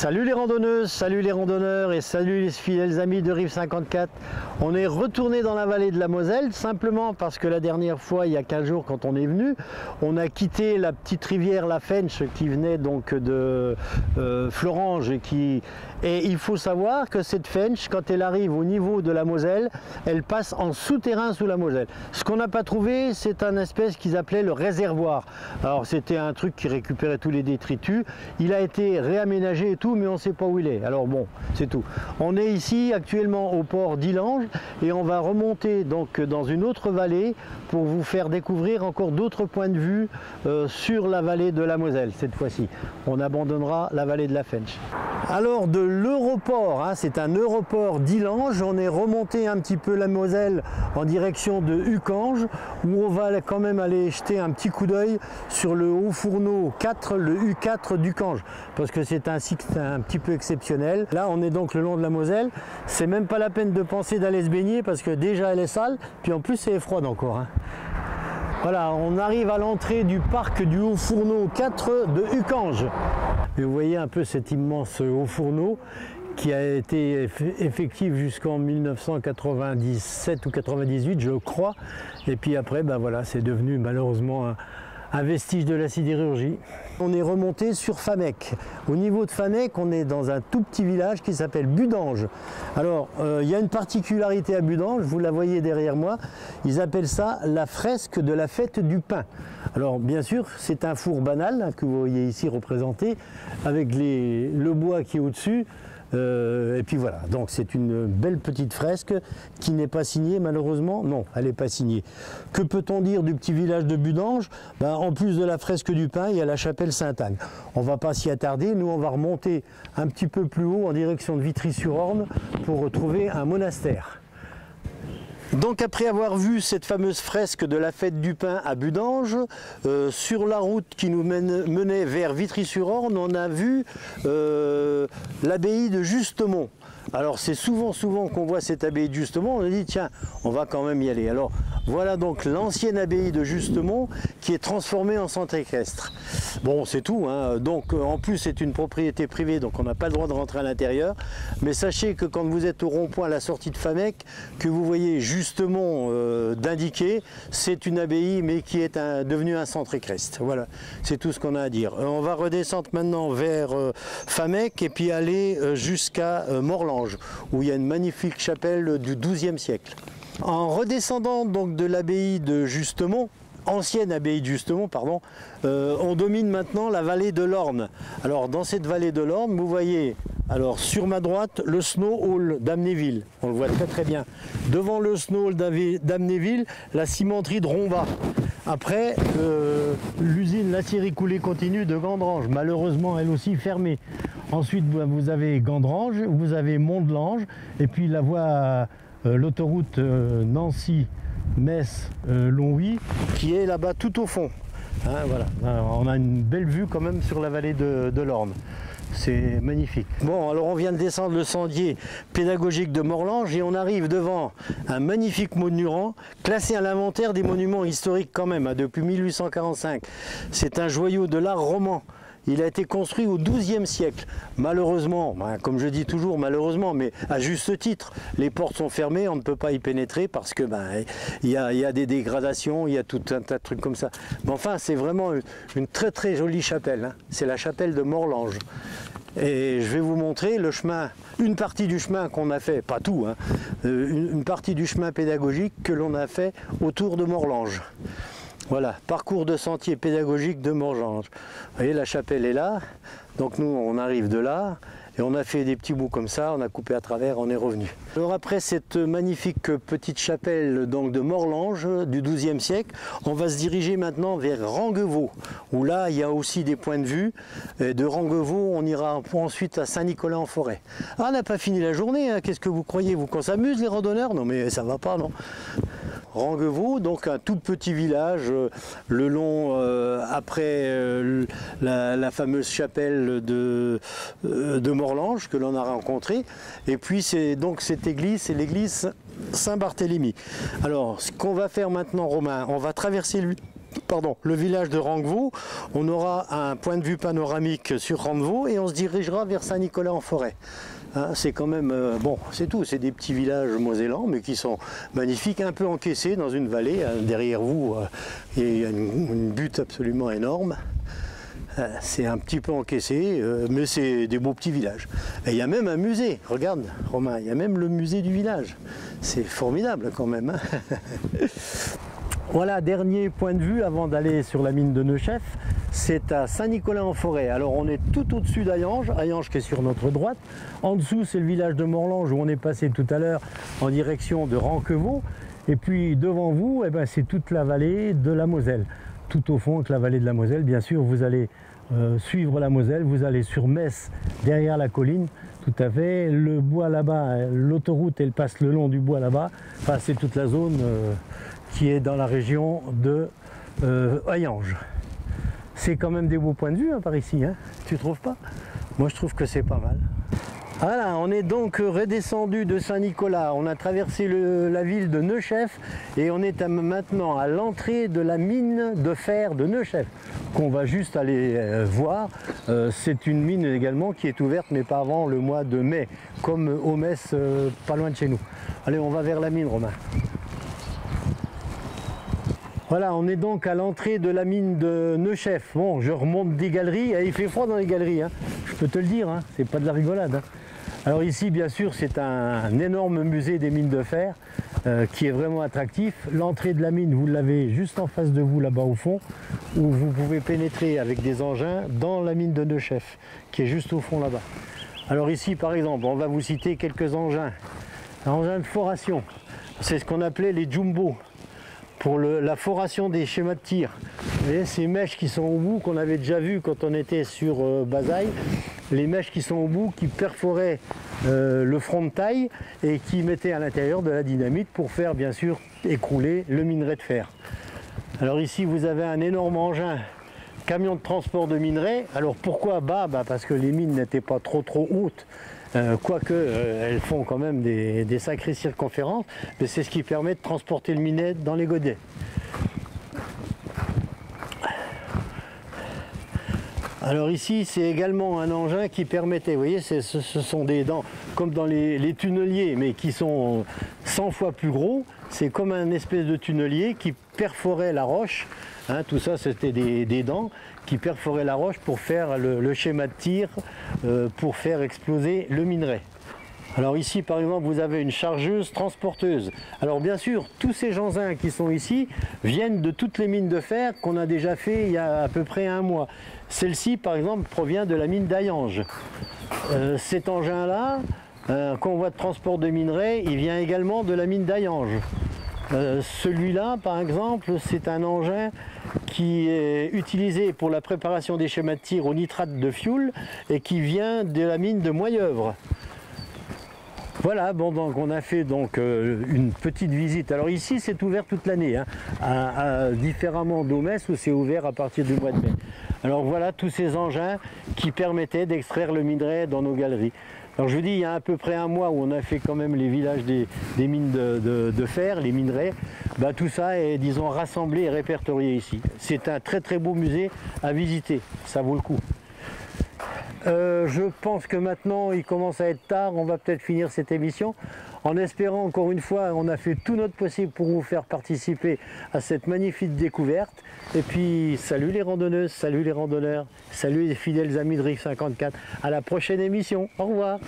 Salut les randonneuses, salut les randonneurs et salut les fidèles amis de Rive 54. On est retourné dans la vallée de la Moselle simplement parce que la dernière fois, il y a 15 jours quand on est venu, on a quitté la petite rivière La Fensch qui venait donc de Florange et il faut savoir que cette Fensch, quand elle arrive au niveau de la Moselle, elle passe en souterrain sous la Moselle. Ce qu'on n'a pas trouvé, c'est un espèce qu'ils appelaient le réservoir. Alors c'était un truc qui récupérait tous les détritus. Il a été réaménagé et tout, mais on ne sait pas où il est. Alors bon, c'est tout. On est ici actuellement au port d'Illange et on va remonter donc dans une autre vallée pour vous faire découvrir encore d'autres points de vue sur la vallée de la Moselle cette fois-ci. On abandonnera la vallée de la Fensch. Alors de l'Europort, hein, c'est un Europort d'Illange, on est remonté un petit peu la Moselle en direction de Uckange où on va quand même aller jeter un petit coup d'œil sur le Haut-Fourneau 4, le U4 d'Uckange, parce que c'est un site un petit peu exceptionnel. Là on est donc le long de la Moselle, c'est même pas la peine de penser d'aller se baigner parce que déjà elle est sale, puis en plus c'est froide encore. Hein. Voilà, on arrive à l'entrée du parc du Haut-Fourneau 4 de Uckange. Et vous voyez un peu cet immense Haut-Fourneau qui a été effectif jusqu'en 1997 ou 98 je crois. Et puis après, ben voilà, c'est devenu malheureusement un vestige de la sidérurgie. On est remonté sur Famec. Au niveau de Famec, on est dans un tout petit village qui s'appelle Budange. Alors, il y a une particularité à Budange, vous la voyez derrière moi, ils appellent ça la fresque de la fête du pain. Alors, bien sûr, c'est un four banal hein, que vous voyez ici représenté, avec le bois qui est au-dessus. Et puis voilà, donc c'est une belle petite fresque qui n'est pas signée malheureusement. Non, elle n'est pas signée. Que peut-on dire du petit village de Budange? Ben, en plus de la fresque du pain, il y a la chapelle Sainte-Anne. On ne va pas s'y attarder, nous on va remonter un petit peu plus haut en direction de Vitry-sur-Orne pour retrouver un monastère. Donc après avoir vu cette fameuse fresque de la fête du pain à Budange, sur la route qui nous menait vers Vitry-sur-Orne, on a vu l'abbaye de Justemont. Alors c'est souvent qu'on voit cette abbaye de Justemont, on a dit tiens, on va quand même y aller. Alors voilà donc l'ancienne abbaye de Justemont qui est transformée en centre équestre. Bon c'est tout, hein. Donc en plus c'est une propriété privée, donc on n'a pas le droit de rentrer à l'intérieur. Mais sachez que quand vous êtes au rond-point à la sortie de Famec, que vous voyez Justemont d'indiquer, c'est une abbaye mais qui est devenue un centre équestre. Voilà, c'est tout ce qu'on a à dire. On va redescendre maintenant vers Famec et puis aller jusqu'à Morlange, où il y a une magnifique chapelle du XIIe siècle. En redescendant donc de l'abbaye de Justemont, ancienne abbaye de Justemont, pardon, on domine maintenant la vallée de l'Orne. Alors dans cette vallée de l'Orne, vous voyez alors sur ma droite le Snow Hall d'Amnéville, on le voit très très bien. Devant le Snow Hall d'Amnéville, la cimenterie de Romba. Après, l'usine l'aciérie coulée continue de Gandrange, malheureusement elle aussi fermée. Ensuite vous avez Gandrange, vous avez Mont-de-Lange et puis la voie, l'autoroute Nancy Metz Longwy qui est là-bas tout au fond. Hein, voilà. Alors, on a une belle vue quand même sur la vallée de l'Orne. C'est magnifique. Bon, alors on vient de descendre le sentier pédagogique de Morlange et on arrive devant un magnifique monument classé à l'inventaire des monuments historiques quand même, hein, depuis 1845. C'est un joyau de l'art roman. Il a été construit au XIIe siècle. Malheureusement, ben, comme je dis toujours malheureusement, mais à juste titre, les portes sont fermées, on ne peut pas y pénétrer parce que ben, y a des dégradations, il y a tout un tas de trucs comme ça. Mais enfin, c'est vraiment une très très jolie chapelle. Hein. C'est la chapelle de Morlange. Et je vais vous montrer le chemin, une partie du chemin qu'on a fait, pas tout, hein, une partie du chemin pédagogique que l'on a fait autour de Morlange. Voilà, parcours de sentier pédagogique de Morlange. Vous voyez, la chapelle est là, donc nous on arrive de là, et on a fait des petits bouts comme ça, on a coupé à travers, on est revenu. Alors après cette magnifique petite chapelle donc de Morlange du XIIe siècle, on va se diriger maintenant vers Ranguevaux, où là il y a aussi des points de vue. Et de Ranguevaux, on ira ensuite à Saint-Nicolas-en-Forêt. Ah, on n'a pas fini la journée, hein. Qu'est-ce que vous croyez, vous, qu'on s'amuse les randonneurs? Non mais ça va pas, non. Ranguevaux, donc un tout petit village le long après la fameuse chapelle de Morlange que l'on a rencontrée. Et puis c'est donc cette église, c'est l'église Saint-Barthélemy. Alors ce qu'on va faire maintenant, Romain, on va traverser le village de Ranguevaux, on aura un point de vue panoramique sur Ranguevaux et on se dirigera vers Saint-Nicolas-en-Forêt. Hein, c'est quand même, bon, c'est tout, c'est des petits villages mosellans, mais qui sont magnifiques, un peu encaissés dans une vallée. Derrière vous, il y a une butte absolument énorme. C'est un petit peu encaissé, mais c'est des beaux petits villages. Et il y a même un musée, regarde Romain, il y a même le musée du village. C'est formidable quand même. Hein. Voilà, dernier point de vue avant d'aller sur la mine de Neuchef, c'est à Saint-Nicolas-en-Forêt. Alors on est tout au-dessus d'Ayange, Ayange qui est sur notre droite. En dessous c'est le village de Morlange où on est passé tout à l'heure en direction de Ranquevaux. Et puis devant vous, eh ben, c'est toute la vallée de la Moselle. Tout au fond de la vallée de la Moselle, bien sûr, vous allez suivre la Moselle, vous allez sur Metz, derrière la colline, tout à fait. Le bois là-bas, l'autoroute, elle passe le long du bois là-bas. Enfin, c'est toute la zone qui est dans la région de Hayange. C'est quand même des beaux points de vue hein, par ici, hein. Tu trouves pas? Moi je trouve que c'est pas mal. Voilà, on est donc redescendu de Saint-Nicolas, on a traversé la ville de Neuchef et on est maintenant à l'entrée de la mine de fer de Neuchef qu'on va juste aller voir. C'est une mine également qui est ouverte mais pas avant le mois de mai, comme au Metz, pas loin de chez nous. Allez, on va vers la mine, Romain. Voilà, on est donc à l'entrée de la mine de Neuchef. Bon, je remonte des galeries, il fait froid dans les galeries, hein. Je peux te le dire, hein. C'est pas de la rigolade. Hein. Alors ici, bien sûr, c'est un énorme musée des mines de fer qui est vraiment attractif. L'entrée de la mine, vous l'avez juste en face de vous, là-bas au fond, où vous pouvez pénétrer avec des engins dans la mine de Neuchef, qui est juste au fond là-bas. Alors ici, par exemple, on va vous citer quelques engins. Un engin de foration, c'est ce qu'on appelait les jumbo, pour la foration des schémas de tir. Vous voyez ces mèches qui sont au bout, qu'on avait déjà vu quand on était sur Bazaille, les mèches qui sont au bout, qui perforaient le front de taille et qui mettaient à l'intérieur de la dynamite pour faire bien sûr écrouler le minerai de fer. Alors ici vous avez un énorme engin, camion de transport de minerai. Alors pourquoi bas? Parce que les mines n'étaient pas trop hautes. Quoique elles font quand même des sacrées circonférences, mais c'est ce qui permet de transporter le minerai dans les godets. Alors ici c'est également un engin qui permettait, vous voyez, ce sont des dents comme dans les tunneliers, mais qui sont 100 fois plus gros. C'est comme un espèce de tunnelier qui perforait la roche. Hein, tout ça c'était des dents qui perforaient la roche pour faire le schéma de tir, pour faire exploser le minerai. Alors ici par exemple vous avez une chargeuse transporteuse. Alors bien sûr tous ces engins qui sont ici viennent de toutes les mines de fer qu'on a déjà fait il y a à peu près un mois. Celle-ci par exemple provient de la mine d'Ayange. Cet engin là, convoi de transport de minerai, il vient également de la mine d'Ayange. Celui-là par exemple c'est un engin qui est utilisé pour la préparation des schémas de tir au nitrate de fioul et qui vient de la mine de Moyeuvre. Voilà, bon, donc on a fait donc une petite visite. Alors ici c'est ouvert toute l'année, hein, différemment d'au Metz où c'est ouvert à partir du mois de mai. Alors voilà tous ces engins qui permettaient d'extraire le minerai dans nos galeries. Alors je vous dis, il y a à peu près un mois où on a fait quand même les villages des mines de fer, les minerais. Bah, tout ça est, disons, rassemblé et répertorié ici. C'est un très très beau musée à visiter, ça vaut le coup. Je pense que maintenant il commence à être tard, on va peut-être finir cette émission en espérant encore une fois on a fait tout notre possible pour vous faire participer à cette magnifique découverte. Et puis salut les randonneuses, salut les randonneurs, salut les fidèles amis de Rive 54, à la prochaine émission, au revoir.